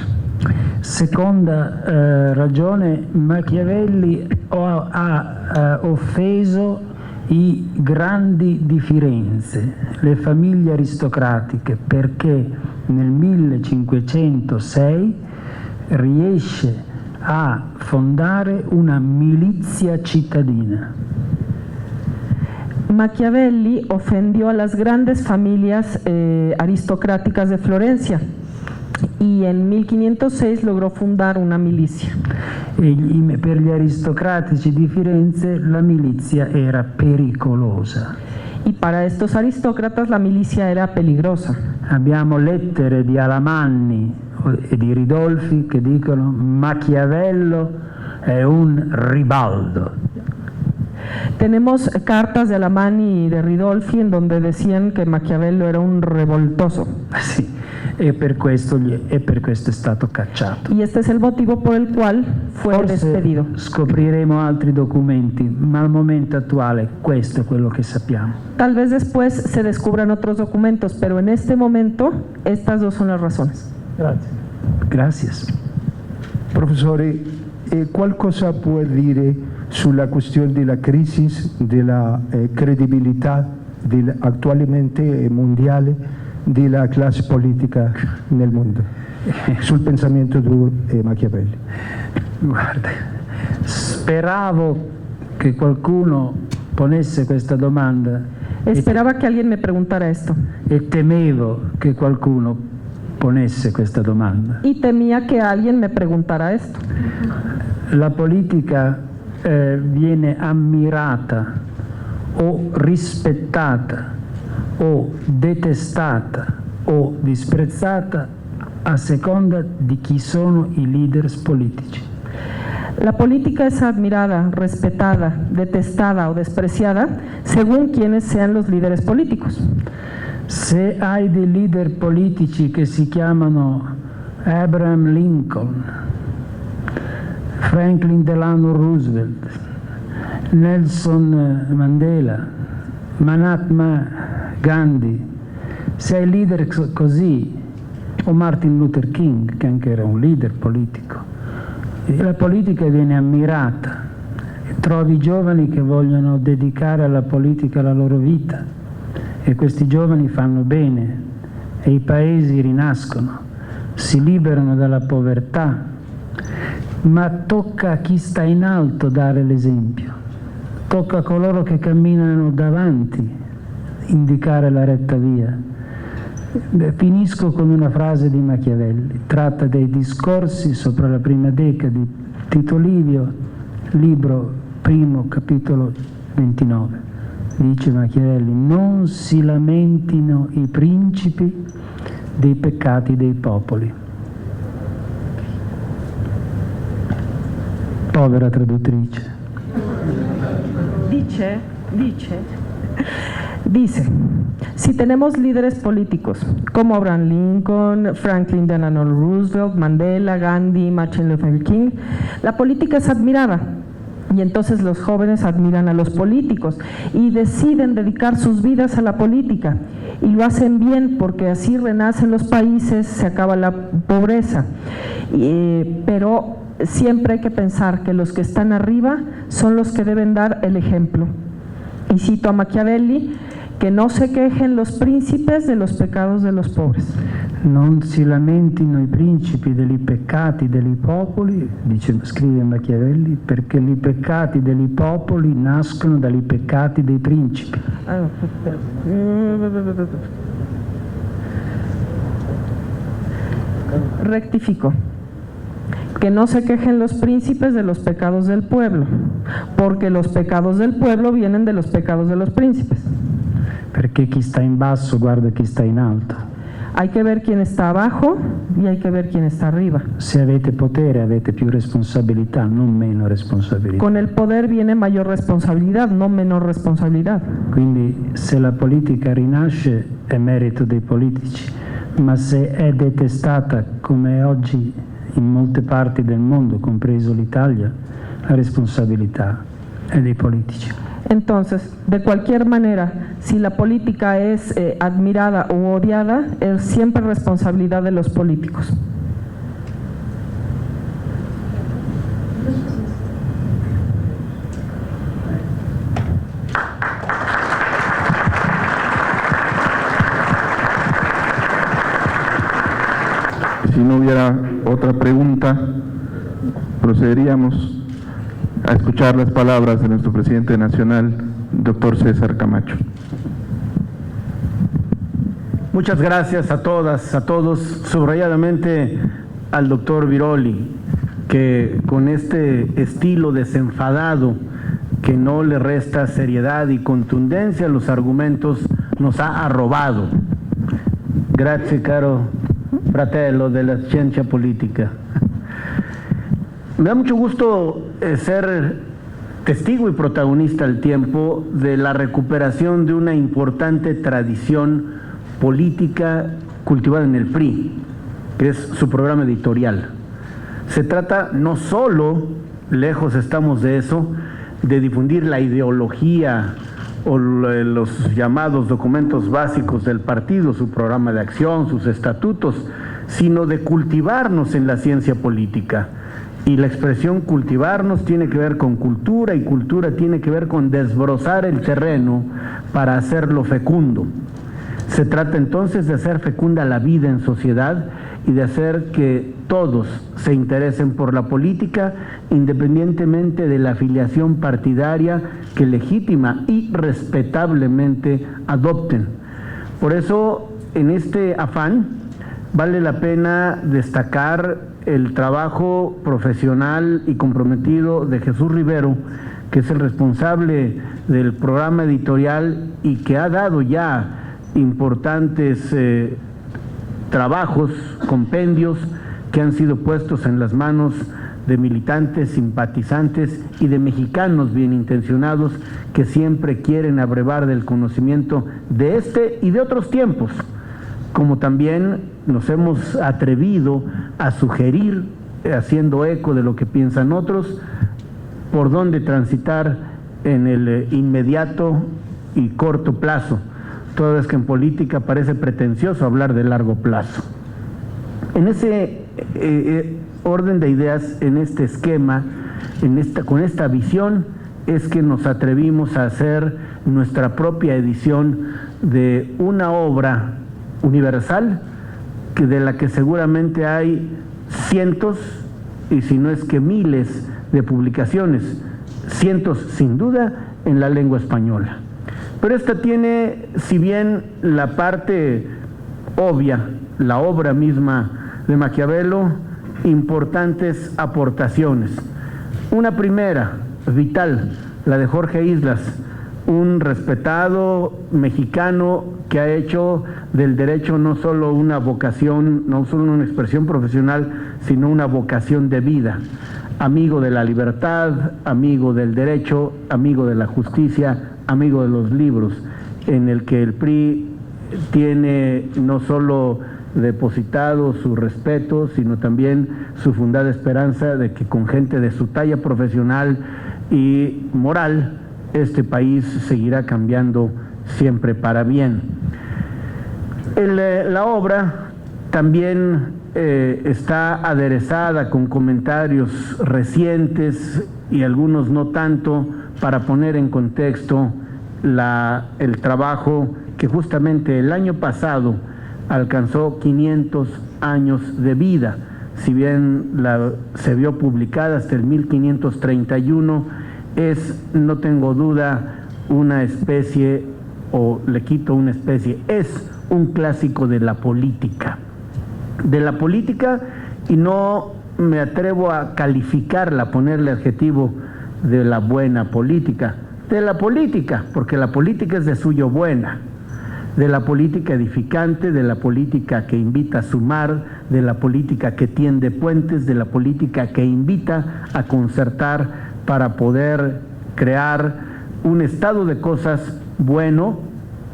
Seconda ragione, Machiavelli ha offeso i grandi di Firenze, le famiglie aristocratiche, perché nel 1506 riesce a fondare una milizia cittadina. Machiavelli ofendió a las grandes familias aristocráticas de Florencia y en 1506 logró fundar una milicia. Per gli aristocratici di Firenze la milizia era pericolosa. Y para estos aristócratas la milicia era peligrosa. Abbiamo lettere di Alamanni e di Ridolfi che dicono Machiavello è un ribaldo. Tenemos cartas de Alamanni y de Ridolfi en donde decían que Maquiavelo era un revoltoso. Sì, e per questo è stato cacciato. Y este es el motivo por el cual fue despedido. Scopriremo altri documenti, ma al momento attuale questo è quello che sappiamo. Tal vez después se descubran otros documentos, pero en este momento estas dos son las razones. Gracias. Professore, qualcosa può dire sulla questione della crisi della credibilità attualmente mondiale della classe politica nel mondo, sul pensamento di Machiavelli? Guarda, speravo che qualcuno ponesse questa domanda. Esperaba que alguien me preguntara esto. E temevo che qualcuno ponesse questa domanda. Y temía que alguien me preguntara esto. La politica viene ammirata o rispettata o detestata o disprezzata a seconda di chi sono i leaders politici. La política es admirada, respetada, detestada o despreciada según quienes sean los líderes políticos. Se hai dei leader politici che si chiamano Abraham Lincoln, Franklin Delano Roosevelt, Nelson Mandela, Mahatma Gandhi, se hai leader così, o Martin Luther King, che anche era un leader politico, la politica viene ammirata, trovi giovani che vogliono dedicare alla politica la loro vita e questi giovani fanno bene e i paesi rinascono, si liberano dalla povertà, ma tocca a chi sta in alto dare l'esempio, tocca a coloro che camminano davanti indicare la retta via. Finisco con una frase di Machiavelli, tratta dei discorsi sopra la prima decade di Tito Livio, libro primo, capitolo 29. Dice Machiavelli: non si lamentino i principi dei peccati dei popoli. Povera traduttrice. Dice, si tenemos líderes políticos como Abraham Lincoln, Franklin Delano Roosevelt, Mandela, Gandhi, Martin Luther King, la política es admirada. Y entonces los jóvenes admiran a los políticos y deciden dedicar sus vidas a la política. Y lo hacen bien porque así renacen los países, se acaba la pobreza. Pero siempre hay que pensar que los que están arriba son los que deben dar el ejemplo. Y cito a Machiavelli, que no se quejen los príncipes de los pecados de los pobres. Non si lamentino i principi dei peccati dei popoli, scrive Machiavelli, perché i peccati dei popoli nascono dai peccati dei principi. Rectifico. Que no se quejen los príncipes de los pecados del pueblo, porque los pecados del pueblo vienen de los pecados de los príncipes. Perché chi sta in basso guarda chi sta in alto. Hay que ver quién está abajo y hay que ver quién está arriba. Se avete potere avete più responsabilità, non meno responsabilità. Con el poder viene mayor responsabilidad, no menor responsabilidad. Quindi se la politica rinasce è merito dei politici, ma se è detestata come è oggi in molte parti del mondo, compreso l'Italia, la responsabilità è dei politici. Entonces, de cualquier manera, si la política es admirada o odiada, es siempre responsabilidad de los políticos. Si no hubiera otra pregunta, procederíamos a escuchar las palabras de nuestro presidente nacional, doctor César Camacho. Muchas gracias a todas, a todos, subrayadamente al doctor Viroli, que con este estilo desenfadado que no le resta seriedad y contundencia a los argumentos nos ha arrobado. Grazie caro fratello della scienza politica. Me da mucho gusto ser testigo y protagonista al tiempo de la recuperación de una importante tradición política cultivada en el PRI, que es su programa editorial. Se trata no solo, lejos estamos de eso, de difundir la ideología o los llamados documentos básicos del partido, su programa de acción, sus estatutos, sino de cultivarnos en la ciencia política. Y la expresión cultivarnos tiene que ver con cultura, y cultura tiene que ver con desbrozar el terreno para hacerlo fecundo. Se trata entonces de hacer fecunda la vida en sociedad y de hacer que todos se interesen por la política, independientemente de la afiliación partidaria que legítima y respetablemente adopten. Por eso, en este afán, vale la pena destacar el trabajo profesional y comprometido de Jesús Rivero, que es el responsable del programa editorial y que ha dado ya importantes trabajos, compendios que han sido puestos en las manos de militantes, simpatizantes y de mexicanos bien intencionados que siempre quieren abrevar del conocimiento de este y de otros tiempos, como también nos hemos atrevido a sugerir, haciendo eco de lo que piensan otros, por dónde transitar en el inmediato y corto plazo, toda vez que en política parece pretencioso hablar de largo plazo. En ese orden de ideas, en este esquema, con esta visión, es que nos atrevimos a hacer nuestra propia edición de una obra universal de la que seguramente hay cientos, y si no es que miles de publicaciones, cientos sin duda, en la lengua española. Pero esta tiene, si bien la parte obvia, la obra misma de Maquiavelo, importantes aportaciones. Una primera, vital, la de Jorge Islas, un respetado mexicano que ha hecho del derecho no solo una vocación, no solo una expresión profesional, sino una vocación de vida. Amigo de la libertad, amigo del derecho, amigo de la justicia, amigo de los libros, en el que el PRI tiene no solo depositado su respeto, sino también su fundada esperanza de que con gente de su talla profesional y moral, este país seguirá cambiando siempre para bien. La obra también está aderezada con comentarios recientes y algunos no tanto, para poner en contexto el trabajo que justamente el año pasado alcanzó 500 años de vida. Si bien se vio publicada hasta el 1531, es, no tengo duda, una especie, o le quito una especie, es un clásico de la política. De la política, y no me atrevo a calificarla, ponerle adjetivo de la buena política, de la política, porque la política es de suyo buena, de la política edificante, de la política que invita a sumar, de la política que tiende puentes, de la política que invita a concertar para poder crear un estado de cosas bueno,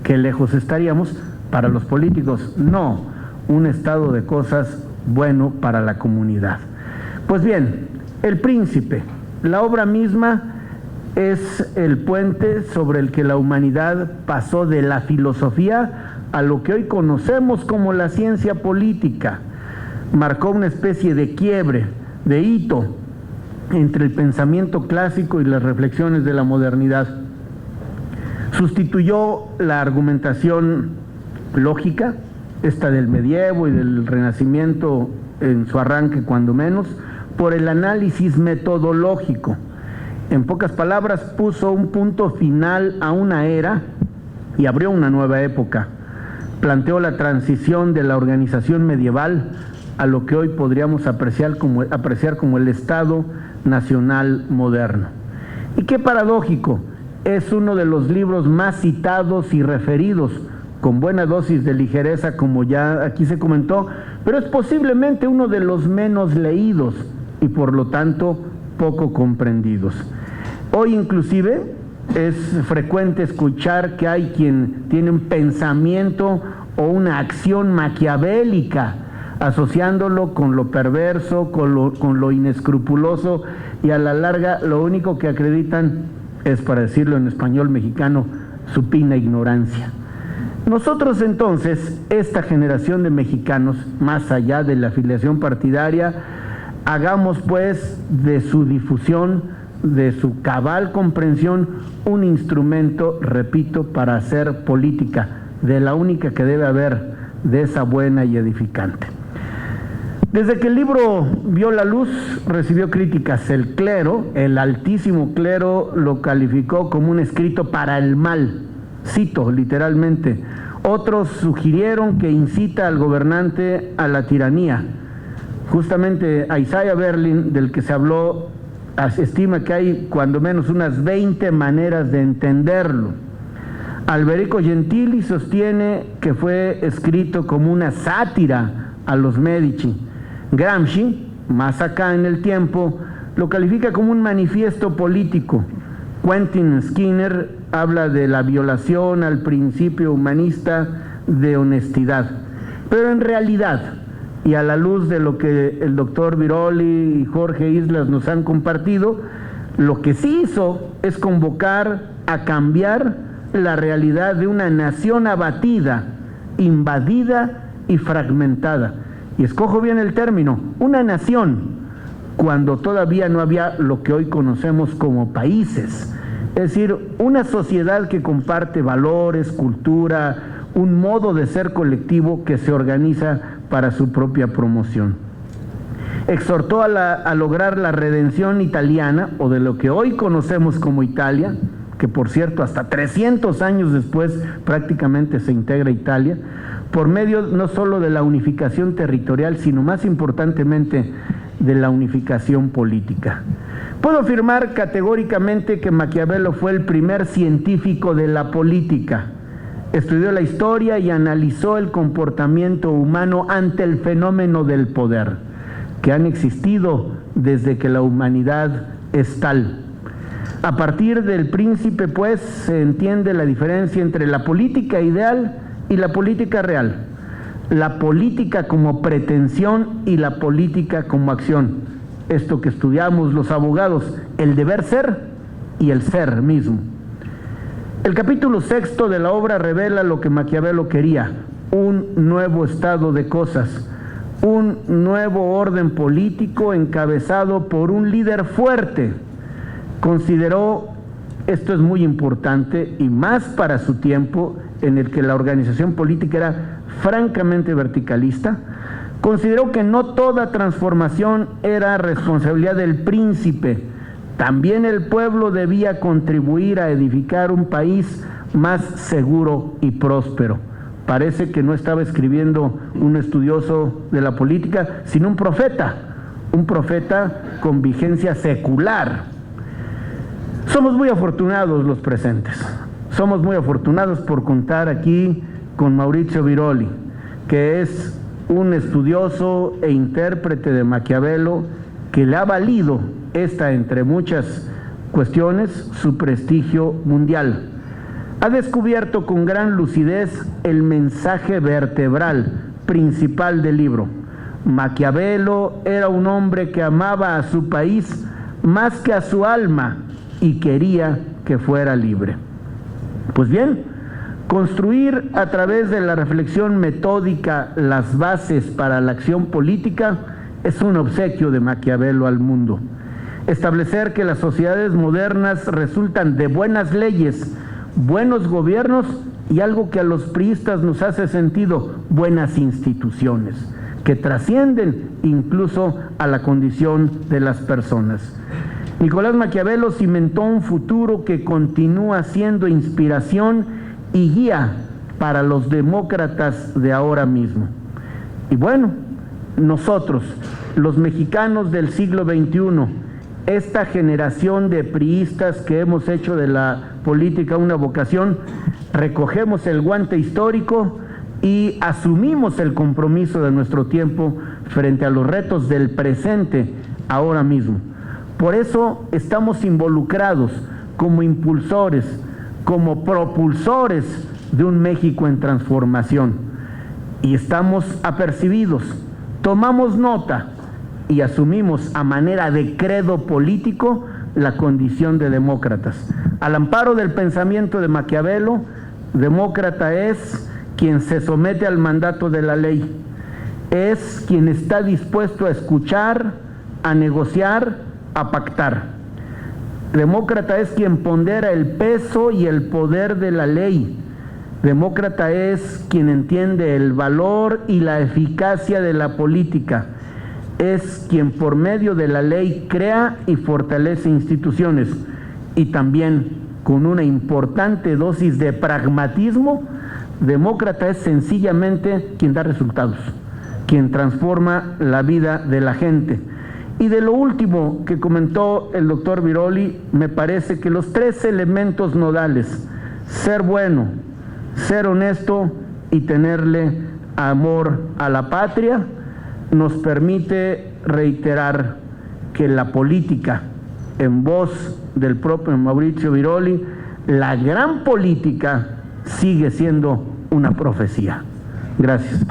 que lejos estaríamos para los políticos, no, un estado de cosas bueno para la comunidad. Pues bien, El Príncipe, la obra misma es el puente sobre el que la humanidad pasó de la filosofía a lo que hoy conocemos como la ciencia política. Marcó una especie de quiebre, de hito entre el pensamiento clásico y las reflexiones de la modernidad. Sustituyó la argumentación lógica, esta del medievo y del Renacimiento en su arranque cuando menos, por el análisis metodológico. En pocas palabras, puso un punto final a una era y abrió una nueva época. Planteó la transición de la organización medieval a lo que hoy podríamos apreciar como el Estado Nacional moderno. Y qué paradójico, es uno de los libros más citados y referidos, con buena dosis de ligereza, como ya aquí se comentó, pero es posiblemente uno de los menos leídos y por lo tanto poco comprendidos. Hoy inclusive es frecuente escuchar que hay quien tiene un pensamiento o una acción maquiavélica, asociándolo con lo perverso, con lo inescrupuloso, y a la larga lo único que acreditan es, para decirlo en español mexicano, supina ignorancia. Nosotros entonces, esta generación de mexicanos, más allá de la afiliación partidaria, hagamos pues de su difusión, de su cabal comprensión, un instrumento, repito, para hacer política, de la única que debe haber, de esa buena y edificante. Desde que el libro vio la luz, recibió críticas. El clero, el altísimo clero, lo calificó como un escrito para el mal, cito literalmente. Otros sugirieron que incita al gobernante a la tiranía. Justamente Isaiah Berlin, del que se habló, estima que hay cuando menos unas 20 maneras de entenderlo. Alberico Gentili sostiene que fue escrito como una sátira a los Medici. Gramsci, más acá en el tiempo, lo califica como un manifiesto político. Quentin Skinner habla de la violación al principio humanista de honestidad. Pero en realidad, y a la luz de lo que el doctor Biroli y Jorge Islas nos han compartido, lo que sí hizo es convocar a cambiar la realidad de una nación abatida, invadida y fragmentada. Y escojo bien el término, una nación, cuando todavía no había lo que hoy conocemos como países. Es decir, una sociedad que comparte valores, cultura, un modo de ser colectivo que se organiza para su propia promoción. Exhortó a lograr la redención italiana, o de lo que hoy conocemos como Italia, que por cierto hasta 300 años después prácticamente se integra Italia, por medio no solo de la unificación territorial, sino más importantemente de la unificación política. Puedo afirmar categóricamente que Maquiavelo fue el primer científico de la política. Estudió la historia y analizó el comportamiento humano ante el fenómeno del poder, que han existido desde que la humanidad es tal. A partir del Príncipe, pues, se entiende la diferencia entre la política ideal y la política real, la política como pretensión y la política como acción. Esto que estudiamos los abogados, el deber ser y el ser mismo. El capítulo 6 de la obra revela lo que Maquiavelo quería: un nuevo estado de cosas, un nuevo orden político encabezado por un líder fuerte. Consideró, esto es muy importante y más para su tiempo en el que la organización política era francamente verticalista, consideró que no toda transformación era responsabilidad del príncipe. También el pueblo debía contribuir a edificar un país más seguro y próspero. Parece que no estaba escribiendo un estudioso de la política, sino un profeta con vigencia secular. Somos muy afortunados los presentes. Somos muy afortunados por contar aquí con Maurizio Viroli, que es un estudioso e intérprete de Maquiavelo, que le ha valido esta, entre muchas cuestiones, su prestigio mundial. Ha descubierto con gran lucidez el mensaje vertebral principal del libro. Maquiavelo era un hombre que amaba a su país más que a su alma y quería que fuera libre. Pues bien, construir a través de la reflexión metódica las bases para la acción política es un obsequio de Maquiavelo al mundo. Establecer que las sociedades modernas resultan de buenas leyes, buenos gobiernos y algo que a los priistas nos hace sentido, buenas instituciones, que trascienden incluso a la condición de las personas. Nicolás Maquiavelo cimentó un futuro que continúa siendo inspiración y guía para los demócratas de ahora mismo. Y bueno, nosotros, los mexicanos del siglo XXI, esta generación de priistas que hemos hecho de la política una vocación, recogemos el guante histórico y asumimos el compromiso de nuestro tiempo frente a los retos del presente ahora mismo. Por eso estamos involucrados como impulsores, como propulsores de un México en transformación. Y estamos apercibidos, tomamos nota y asumimos a manera de credo político la condición de demócratas. Al amparo del pensamiento de Maquiavelo, demócrata es quien se somete al mandato de la ley, es quien está dispuesto a escuchar, a negociar, a pactar. Demócrata es quien pondera el peso y el poder de la ley. Demócrata es quien entiende el valor y la eficacia de la política. Es quien por medio de la ley crea y fortalece instituciones. Y también con una importante dosis de pragmatismo, demócrata es sencillamente quien da resultados, quien transforma la vida de la gente. Y de lo último que comentó el doctor Viroli, me parece que los tres elementos nodales, ser bueno, ser honesto y tenerle amor a la patria, nos permite reiterar que la política, en voz del propio Maurizio Viroli, la gran política sigue siendo una profecía. Gracias.